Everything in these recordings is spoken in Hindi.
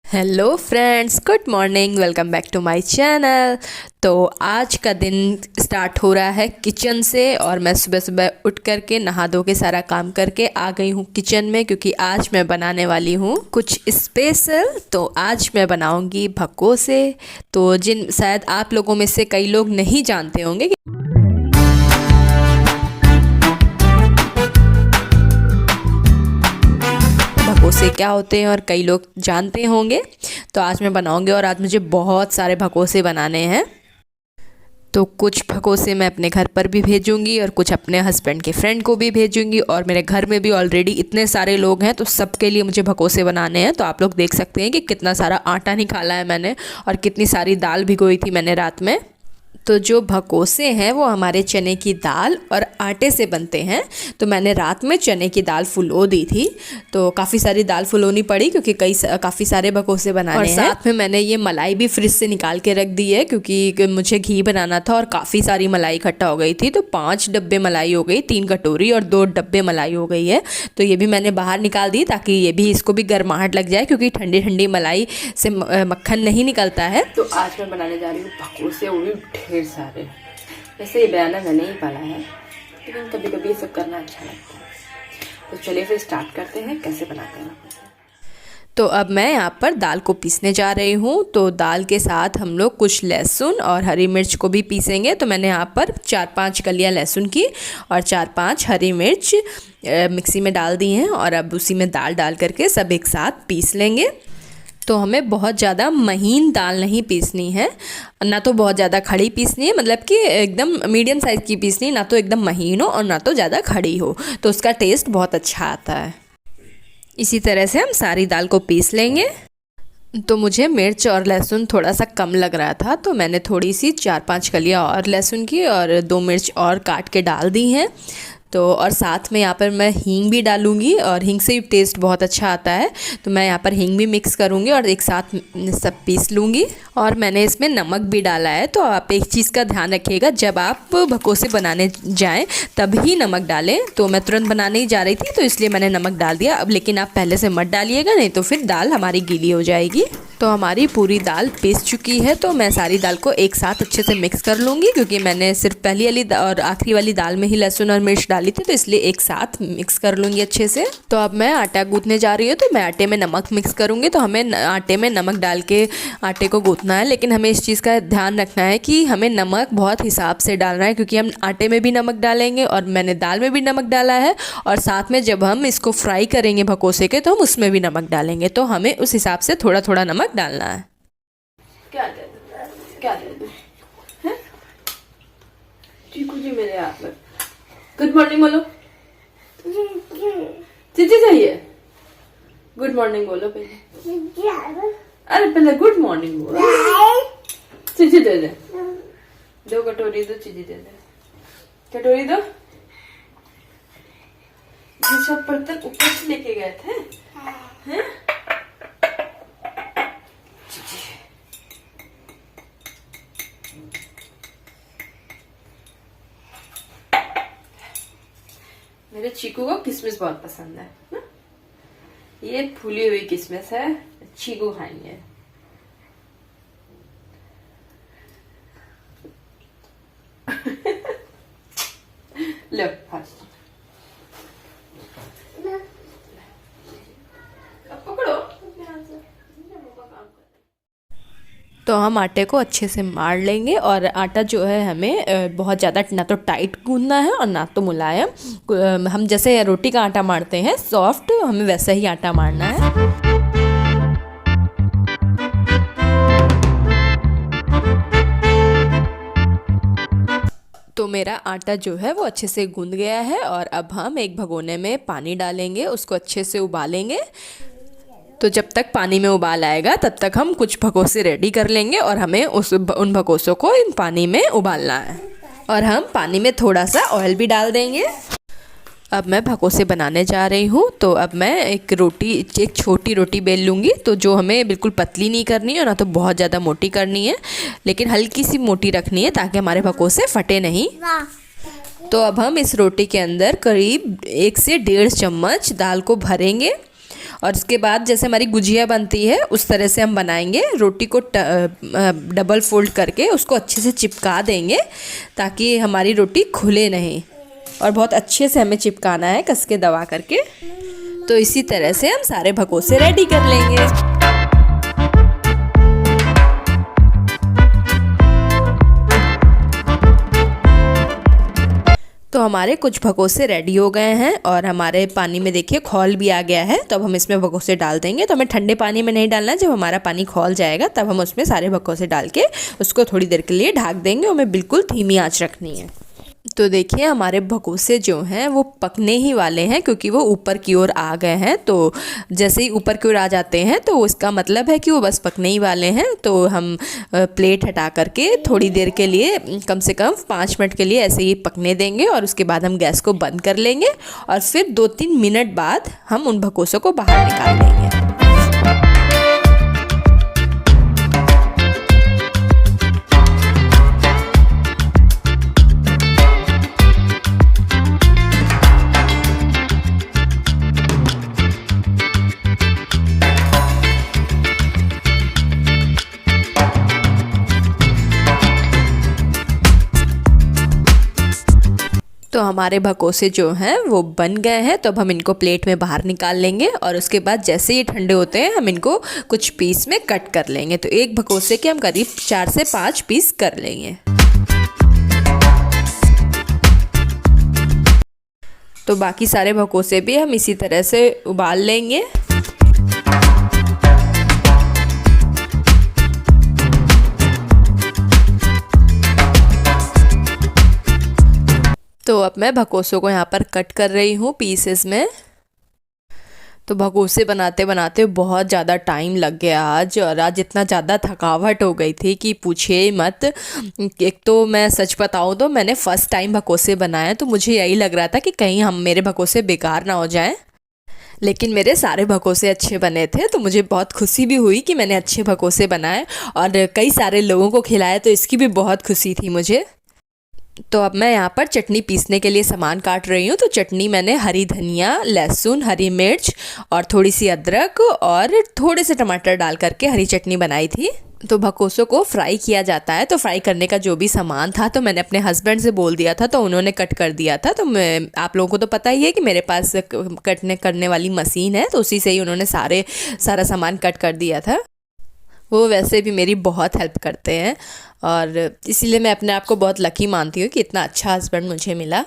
Hello friends, good morning. Welcome back to my channel. तो आज का दिन स्टार्ट हो रहा है किचन से और मैं सुबह सुबह उठ करके नहा धो के सारा काम करके आ गई हूँ किचन में, क्योंकि आज मैं बनाने वाली हूँ कुछ स्पेशल। तो आज मैं बनाऊँगी भकोसे। तो जिन शायद आप लोगों में से कई लोग नहीं जानते होंगे कि भकोसे क्या होते हैं, और कई लोग जानते होंगे। तो आज मैं बनाऊंगी और आज मुझे बहुत सारे भकोसे बनाने हैं। तो कुछ भकोसे मैं अपने घर पर भी भेजूंगी और कुछ अपने हस्बैंड के फ्रेंड को भी भेजूंगी, और मेरे घर में भी ऑलरेडी इतने सारे लोग हैं तो सबके लिए मुझे भकोसे बनाने हैं। तो आप लोग देख सकते हैं कि कितना सारा आटा निकाला है मैंने और कितनी सारी दाल भिगोई थी मैंने रात में। तो जो भकोसे हैं वो हमारे चने की दाल और आटे से बनते हैं। तो मैंने रात में चने की दाल फुलो दी थी, तो काफ़ी सारी दाल फुलोनी पड़ी क्योंकि काफ़ी सारे भकोसे बनाने हैं। और साथ में मैंने ये मलाई भी फ्रिज से निकाल के रख दी है क्योंकि मुझे घी बनाना था और काफ़ी सारी मलाई इकट्ठा हो गई थी। तो 5 डब्बे मलाई हो गई, 3 कटोरी और 2 डब्बे मलाई हो गई है। तो ये भी मैंने बाहर निकाल दी ताकि ये भी इसको भी गर्माहट लग जाए, क्योंकि ठंडी ठंडी मलाई से मक्खन नहीं निकलता है। तो आज मैं बनाने जा रही हूँ भकोसे, वो भी ढेर सारे। वैसे ये बनाना मैंने ही पाला है, लेकिन कभी कभी ये सब करना अच्छा लगता है। तो चलिए फिर स्टार्ट करते हैं कैसे बनाते हैं। तो अब मैं यहाँ पर दाल को पीसने जा रही हूँ। तो दाल के साथ हम लोग कुछ लहसुन और हरी मिर्च को भी पीसेंगे। तो मैंने यहाँ पर 4-5 कलियाँ लहसुन की और 4-5 हरी मिर्च मिक्सी में डाल दी हैं, और अब उसी में दाल डाल करके सब एक साथ पीस लेंगे। तो हमें बहुत ज़्यादा महीन दाल नहीं पीसनी है, ना तो बहुत ज़्यादा खड़ी पीसनी है, मतलब कि एकदम मीडियम साइज़ की पीसनी, ना तो एकदम महीन हो और ना तो ज़्यादा खड़ी हो, तो उसका टेस्ट बहुत अच्छा आता है। इसी तरह से हम सारी दाल को पीस लेंगे। तो मुझे मिर्च और लहसुन थोड़ा सा कम लग रहा था, तो मैंने थोड़ी सी 4-5 कलियाँ और लहसुन की और 2 मिर्च और काट के डाल दी हैं। तो और साथ में यहाँ पर मैं हींग भी डालूंगी, और हींग से भी टेस्ट बहुत अच्छा आता है। तो मैं यहाँ पर हींग भी मिक्स करूँगी और एक साथ सब पीस लूँगी। और मैंने इसमें नमक भी डाला है। तो आप एक चीज़ का ध्यान रखिएगा, जब आप भकोसे बनाने जाएं तभी नमक डालें। तो मैं तुरंत बनाने ही जा रही थी तो इसलिए मैंने नमक डाल दिया। अब लेकिन आप पहले से मत डालिएगा, नहीं तो फिर दाल हमारी गीली हो जाएगी। तो हमारी पूरी दाल पीस चुकी है, तो मैं सारी दाल को एक साथ अच्छे से मिक्स कर लूँगी, क्योंकि मैंने सिर्फ पहली वाली और आखिरी वाली दाल में ही लहसुन और मिर्च डाली थी, तो इसलिए एक साथ मिक्स कर लूँगी अच्छे से। तो अब मैं आटा गूँथने जा रही हूँ, तो मैं आटे में नमक मिक्स करूँगी। तो हमें आटे में नमक डाल के आटे को गूँथना है, लेकिन हमें इस चीज़ का ध्यान रखना है कि हमें नमक बहुत हिसाब से डालना है, क्योंकि हम आटे में भी नमक डालेंगे और मैंने दाल में भी नमक डाला है, और साथ में जब हम इसको फ्राई करेंगे भकोसे के तो हम उसमें भी नमक डालेंगे। तो हमें उस हिसाब से थोड़ा थोड़ा नमक डालना है। क्या दे दूं? क्या दे दूं? हैं? चीकू जी मेरे हाथ में। गुड मॉर्निंग बोलो। चीची चाहिए? गुड मॉर्निंग बोलो पहले। अरे पहले गुड मॉर्निंग बोलो। चीची दे दे। 2 कटोरी दो, चीची दे दे। कटोरी दो। ये सब बर्तन ऊपर से लेके गए थे, हैं? मेरे चीकू को किशमिश बहुत पसंद है ना? ये फूली हुई किशमिश है, चीकू खाएंगे। लो पकड़ो। तो हम आटे को अच्छे से मार लेंगे, और आटा जो है हमें बहुत ज़्यादा ना तो टाइट गूंदना है और ना तो मुलायम। हम जैसे रोटी का आटा मारते हैं सॉफ्ट, हमें वैसा ही आटा मारना है। तो मेरा आटा जो है वो अच्छे से गूंद गया है, और अब हम एक भगोने में पानी डालेंगे, उसको अच्छे से उबालेंगे। तो जब तक पानी में उबाल आएगा तब तक हम कुछ भकोसे रेडी कर लेंगे, और हमें उन भकोसों को इन पानी में उबालना है। और हम पानी में थोड़ा सा ऑयल भी डाल देंगे। अब मैं भकोसे बनाने जा रही हूँ। तो अब मैं एक छोटी रोटी बेल लूँगी, तो जो हमें बिल्कुल पतली नहीं करनी है और ना तो बहुत ज़्यादा मोटी करनी है, लेकिन हल्की सी मोटी रखनी है ताकि हमारे भकोसे फटे नहीं। तो अब हम इस रोटी के अंदर करीब 1 से 1.5 चम्मच दाल को भरेंगे, और उसके बाद जैसे हमारी गुजिया बनती है उस तरह से हम बनाएंगे। रोटी को डबल फोल्ड करके उसको अच्छे से चिपका देंगे ताकि हमारी रोटी खुले नहीं, और बहुत अच्छे से हमें चिपकाना है कस के दबा करके। तो इसी तरह से हम सारे भकोसे रेडी कर लेंगे। तो हमारे कुछ भकोसे रेडी हो गए हैं और हमारे पानी में देखिए खौल भी आ गया है। तो अब हम इसमें भकोसे डाल देंगे। तो हमें ठंडे पानी में नहीं डालना है, जब हमारा पानी खौल जाएगा तब हम उसमें सारे भकोसे डाल के उसको थोड़ी देर के लिए ढक देंगे। हमें बिल्कुल धीमी आंच रखनी है। तो देखिए हमारे भकोसे जो हैं वो पकने ही वाले हैं, क्योंकि वो ऊपर की ओर आ गए हैं। तो जैसे ही ऊपर की ओर आ जाते हैं तो उसका मतलब है कि वो बस पकने ही वाले हैं। तो हम प्लेट हटा करके थोड़ी देर के लिए, कम से कम 5 मिनट के लिए ऐसे ही पकने देंगे, और उसके बाद हम गैस को बंद कर लेंगे और फिर 2-3 मिनट बाद हम उन भकोसों को बाहर निकाल लेंगे। तो हमारे भकोसे जो हैं वो बन गए हैं। तो अब हम इनको प्लेट में बाहर निकाल लेंगे, और उसके बाद जैसे ये ठंडे होते हैं हम इनको कुछ पीस में कट कर लेंगे। तो एक भकोसे के हम करीब 4 से 5 पीस कर लेंगे। तो बाकी सारे भकोसे भी हम इसी तरह से उबाल लेंगे। तो अब मैं भकोसों को यहाँ पर कट कर रही हूँ पीसेस में। तो भकोसे बनाते बनाते बहुत ज़्यादा टाइम लग गया आज, और आज इतना ज़्यादा थकावट हो गई थी कि पूछिए मत। एक तो मैं सच बताऊँ तो मैंने फ़र्स्ट टाइम भकोसे बनाए, तो मुझे यही लग रहा था कि कहीं हम मेरे भकोसे बेकार ना हो जाएं। लेकिन मेरे सारे भकोसे अच्छे बने थे, तो मुझे बहुत खुशी भी हुई कि मैंने अच्छे भकोसे बनाए और कई सारे लोगों को खिलाए, तो इसकी भी बहुत खुशी थी मुझे। तो अब मैं यहाँ पर चटनी पीसने के लिए सामान काट रही हूँ। तो चटनी मैंने हरी धनिया, लहसुन, हरी मिर्च और थोड़ी सी अदरक और थोड़े से टमाटर डाल करके हरी चटनी बनाई थी। तो भकोसों को फ्राई किया जाता है, तो फ्राई करने का जो भी सामान था तो मैंने अपने हस्बैंड से बोल दिया था, तो उन्होंने कट कर दिया था। तो मैं, आप लोगों को तो पता ही है कि मेरे पास कटने करने वाली मशीन है, तो उसी से ही उन्होंने सारा सामान कट कर दिया था। वो वैसे भी मेरी बहुत हेल्प करते हैं, और इसीलिए मैं अपने आप को बहुत लकी मानती हूँ कि इतना अच्छा हस्बैंड मुझे मिला।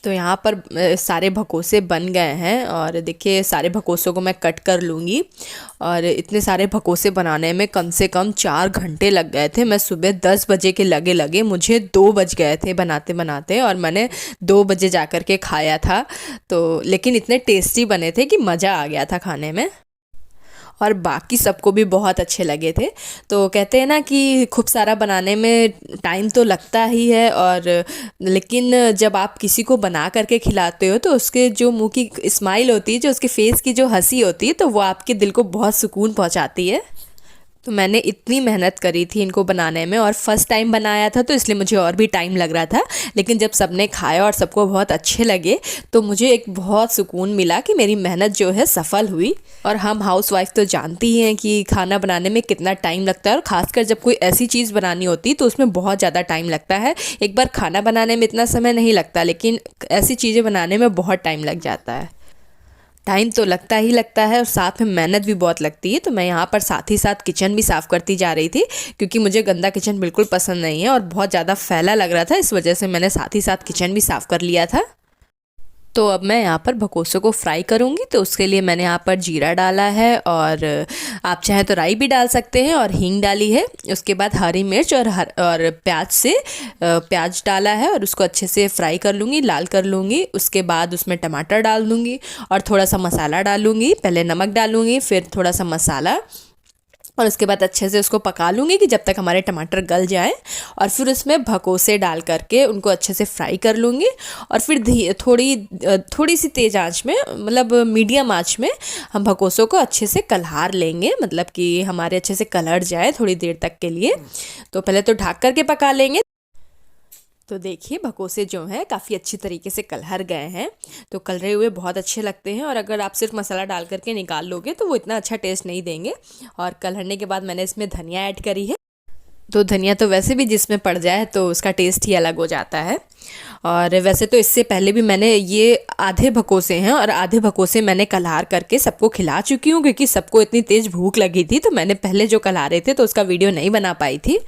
तो यहाँ पर सारे भकोसे बन गए हैं, और देखिए सारे भकोसों को मैं कट कर लूँगी। और इतने सारे भकोसे बनाने में कम से कम 4 घंटे लग गए थे। मैं सुबह 10 बजे के लगे मुझे 2 बज गए थे बनाते बनाते, और मैंने 2 बजे जा कर के खाया था। तो लेकिन इतने टेस्टी बने थे कि मज़ा आ गया था खाने में, और बाकी सबको भी बहुत अच्छे लगे थे। तो कहते हैं ना कि खूब सारा बनाने में टाइम तो लगता ही है, और लेकिन जब आप किसी को बना करके खिलाते हो तो उसके जो मुंह की स्माइल होती है, जो उसके फेस की जो हंसी होती है, तो वो आपके दिल को बहुत सुकून पहुंचाती है। तो मैंने इतनी मेहनत करी थी इनको बनाने में, और फर्स्ट टाइम बनाया था तो इसलिए मुझे और भी टाइम लग रहा था। लेकिन जब सबने खाया और सबको बहुत अच्छे लगे तो मुझे एक बहुत सुकून मिला कि मेरी मेहनत जो है सफल हुई। और हम हाउसवाइफ तो जानती ही हैं कि खाना बनाने में कितना टाइम लगता है, और ख़ासकर जब कोई ऐसी चीज़ बनानी होती है तो उसमें बहुत ज़्यादा टाइम लगता है। एक बार खाना बनाने में इतना समय नहीं लगता, लेकिन ऐसी चीज़ें बनाने में बहुत टाइम लग जाता है। टाइम तो लगता ही लगता है, और साथ में मेहनत भी बहुत लगती है। तो मैं यहाँ पर साथ ही साथ किचन भी साफ़ करती जा रही थी, क्योंकि मुझे गंदा किचन बिल्कुल पसंद नहीं है और बहुत ज़्यादा फैला लग रहा था। इस वजह से मैंने साथ ही साथ किचन भी साफ़ कर लिया था। तो अब मैं यहाँ पर भकोसों को फ्राई करूँगी। तो उसके लिए मैंने यहाँ पर जीरा डाला है, और आप चाहें तो राई भी डाल सकते हैं, और हींग डाली है। उसके बाद हरी मिर्च और प्याज डाला है, और उसको अच्छे से फ्राई कर लूँगी, लाल कर लूँगी। उसके बाद उसमें टमाटर डाल दूँगी और थोड़ा सा मसाला डालूँगी। पहले नमक डालूँगी, फिर थोड़ा सा मसाला, और उसके बाद अच्छे से उसको पका लूँगी कि जब तक हमारे टमाटर गल जाएं। और फिर उसमें भकोसे डाल करके उनको अच्छे से फ्राई कर लूँगी, और फिर थोड़ी सी तेज़ आंच में, मतलब मीडियम आंच में हम भकोसों को अच्छे से कलहार लेंगे, मतलब कि हमारे अच्छे से कलर जाए थोड़ी देर तक के लिए। तो पहले तो ढक करके पका लेंगे। तो देखिए भकोसे जो हैं काफ़ी अच्छी तरीके से कलर गए हैं। तो कलरे हुए बहुत अच्छे लगते हैं, और अगर आप सिर्फ मसाला डाल करके निकाल लोगे तो वो इतना अच्छा टेस्ट नहीं देंगे। और कलरने के बाद मैंने इसमें धनिया ऐड करी है। तो धनिया तो वैसे भी जिसमें पड़ जाए तो उसका टेस्ट ही अलग हो जाता है। और वैसे तो इससे पहले भी मैंने ये आधे भकोसे हैं और आधे भकोसे मैंने कलहार करके सबको खिला चुकी हूँ, क्योंकि सबको इतनी तेज़ भूख लगी थी। तो मैंने पहले जो कलहारे थे तो उसका वीडियो नहीं बना पाई थी,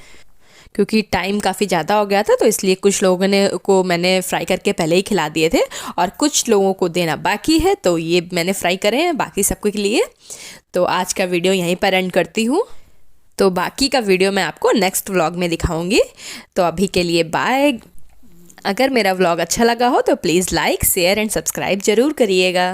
क्योंकि टाइम काफ़ी ज़्यादा हो गया था। तो इसलिए कुछ लोगों ने को मैंने फ्राई करके पहले ही खिला दिए थे, और कुछ लोगों को देना बाकी है, तो ये मैंने फ्राई करे हैं बाकी सबके लिए। तो आज का वीडियो यहीं पर एंड करती हूँ। तो बाकी का वीडियो मैं आपको नेक्स्ट व्लॉग में दिखाऊंगी। तो अभी के लिए बाय। अगर मेरा व्लॉग अच्छा लगा हो तो please like, share and subscribe ज़रूर करिएगा।